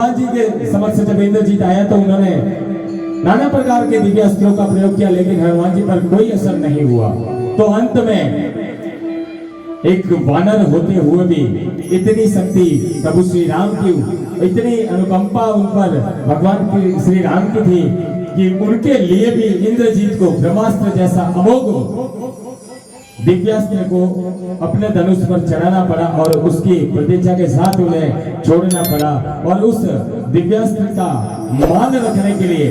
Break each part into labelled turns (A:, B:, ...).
A: हनुमान जी के समक्ष जब इंद्रजीत आया तो उन्होंने नाना प्रकार के दिव्य अस्त्रों का प्रयोग किया, लेकिन हनुमान जी पर कोई असर नहीं हुआ। तो अंत में एक वानर होते हुए भी इतनी शक्ति प्रभु श्री राम की, इतनी अनुकंपा उन पर भगवान की श्री राम की थी कि उनके लिए भी इंद्रजीत को ब्रह्मास्त्र जैसा अमोघ दिव्यास्त्र को अपने धनुष पर चढ़ाना पड़ा और उसकी प्रतिज्ञा के साथ उन्हें छोड़ना पड़ा। और उस दिव्यास्त्र का मान रखने के लिए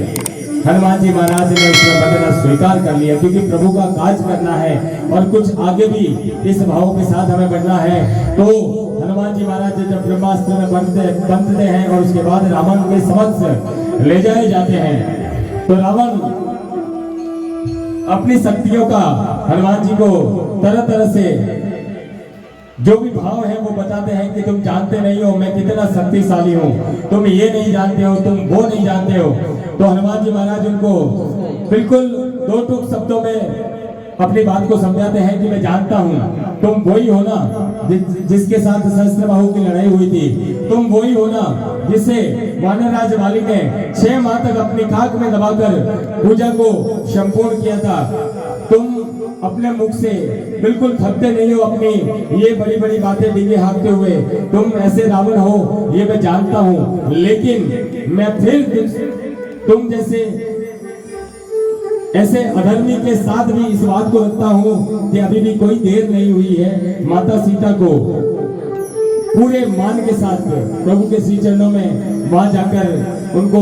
A: हनुमान जी महाराज ने उसका बदला स्वीकार कर लिया, क्योंकि प्रभु का काज करना है और कुछ आगे भी इस भाव के साथ हमें बढ़ना है। तो हनुमान जी महाराज जब ब्रह्मास्त्र में बंधते हैं और उसके बाद रावण के समक्ष ले जाए जाते हैं, तो रावण अपनी शक्तियों का हनुमान जी को तरह तरह से जो भी भाव है वो बताते हैं कि तुम जानते नहीं हो मैं कितना शक्तिशाली हूँ, तुम ये नहीं जानते हो, तुम वो नहीं जानते हो। तो हनुमान जी महाराज उनको बिल्कुल दो टूक शब्दों में अपनी बात को समझाते हैं कि मैं जानता हूँ तुम वही हो ना जिसके साथ सहस्त्रबाहु की लड़ाई हुई थी, तुम वही हो ना जिसे वानर राज वाली ने 6 माह तक अपनी खाक में दबाकर पूजा को संपूर्ण किया था। तुम अपने मुख से बिल्कुल थकते नहीं हो अपनी ये बड़ी बड़ी बातें डींगे हाँकते हुए, तुम ऐसे रावण हो ये मैं जानता हूँ, लेकिन मैं फिर तुम जैसे ऐसे अधर्मी के साथ भी इस बात को रखता हूँ कि अभी भी कोई देर नहीं हुई है माता सीता को पूरे मान के साथ प्रभु के श्री चरणों में वहां जाकर उनको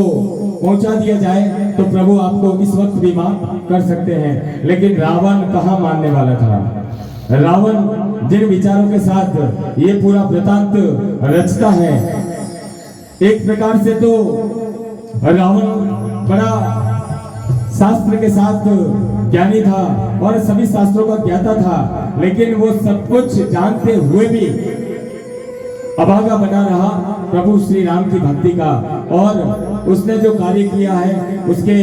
A: पहुंचा दिया जाए तो प्रभु आपको इस वक्त भी माफ कर सकते हैं। लेकिन रावण कहाँ मानने वाला था। रावण जिन विचारों के साथ ये पूरा वृतांत रचता है, एक प्रकार से तो रावण बड़ा शास्त्र के साथ ज्ञानी था और सभी शास्त्रों का ज्ञाता था, लेकिन वो सब कुछ जानते हुए भी अभागा बना रहा प्रभु श्री राम की भक्ति का। और उसने जो कार्य किया है उसके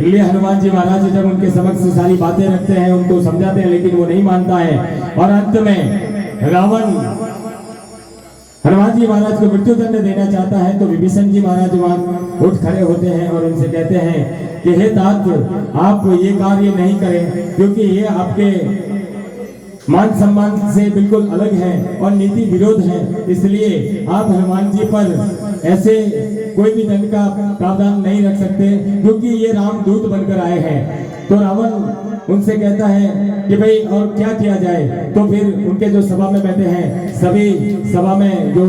A: लिए हनुमान जी महाराज जब उनके समक्ष सारी बातें रखते हैं, उनको समझाते हैं, लेकिन वो नहीं मानता है। और अंत में रावण हनुमान जी महाराज को मृत्यु दंड देना चाहता है, तो विभीषण जी महाराज वहां उठ खड़े होते हैं और उनसे कहते हैं कि हे तात, आप ये कार्य नहीं करें, क्योंकि ये आपके मान सम्मान से बिल्कुल अलग है और नीति विरोध है, इसलिए आप हनुमान जी पर ऐसे कोई भी दंड का प्रावधान नहीं रख सकते, क्योंकि ये रामदूत बनकर आए हैं। तो रावण उनसे कहता है कि भाई और क्या किया जाए। तो फिर उनके जो सभा में बैठे हैं, सभी सभा में जो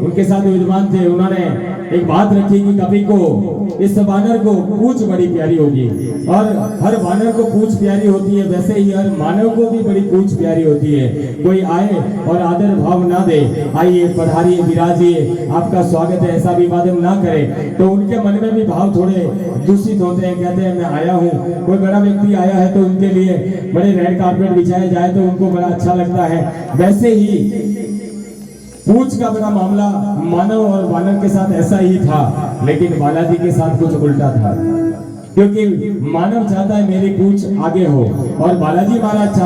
A: उनके साथ विद्वान थे, उन्होंने एक बात रखी कि कभी को इस वानर को पूंछ बड़ी प्यारी होगी, और हर वानर को पूंछ प्यारी होती है, वैसे ही हर मानव को भी बड़ी पूंछ प्यारी होती है। कोई आए और आदर भाव ना दे, आइए पधारिए विराजिए आपका स्वागत है, ऐसा अभिवादन ना करे, तो उनके मन में भी भाव थोड़े दूषित होते हैं। कहते हैं मैं आया हूँ, कोई बड़ा व्यक्ति आया है तो उनके लिए बड़े रेड कारपेट बिछाया जाए तो उनको बड़ा अच्छा लगता है। वैसे ही पूंछ का बड़ा मामला मानव और वानर के साथ ऐसा ही था, लेकिन बालाजी के साथ कुछ उल्टा था, क्योंकि मानव चाहता है मेरी पूंछ आगे हो और बालाजी महाराज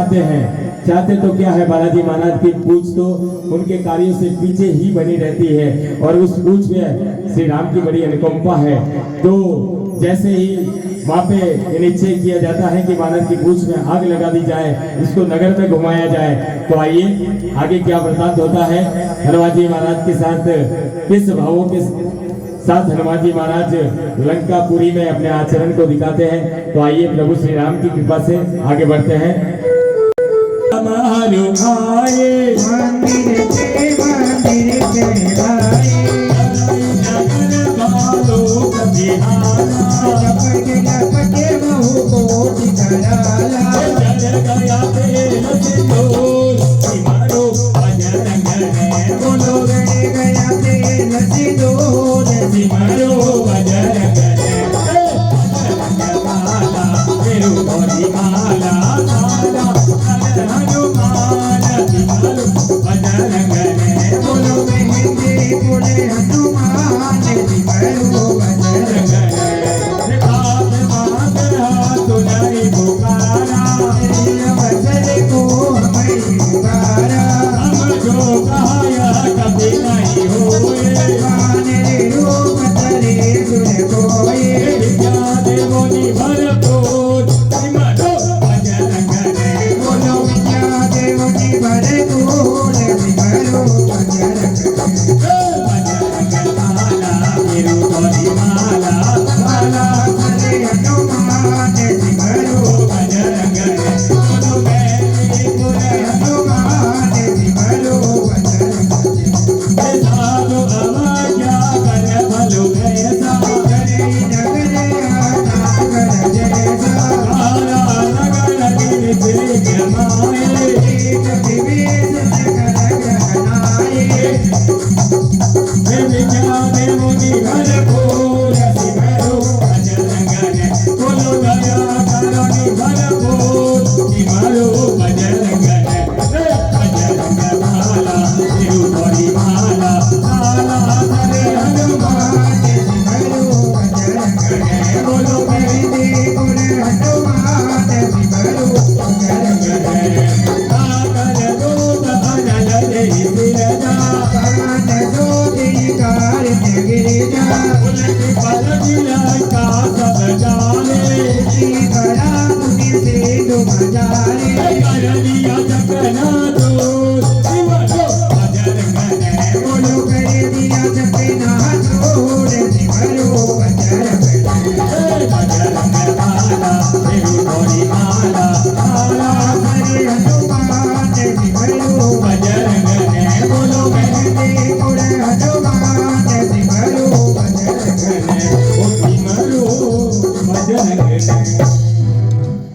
A: चाहते तो क्या है, बालाजी महाराज की पूंछ तो उनके कार्यों से पीछे ही बनी रहती है और उस पूंछ में श्री राम की बड़ी अनुकंपा है। तो जैसे ही वहाँ पे निश्चय किया जाता है कि वानर की पूंछ में आग लगा दी जाए, इसको नगर में घुमाया जाए, तो आइए आगे क्या वृतांत होता है हनुमान जी महाराज के साथ, किस भावों के साथ हनुमान जी महाराज लंकापुरी में अपने आचरण को दिखाते हैं। तो आइए प्रभु श्री राम की कृपा से आगे बढ़ते हैं।
B: बोलो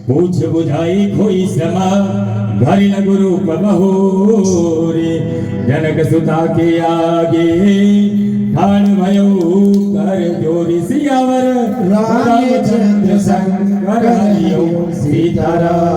A: पूछ बुझाई खोई समा घर न गुरु बहुरे जनक सुता के आगे ठाण भयो कर जोरी सियावर रामचंद्र संग हरिओ सीताराम।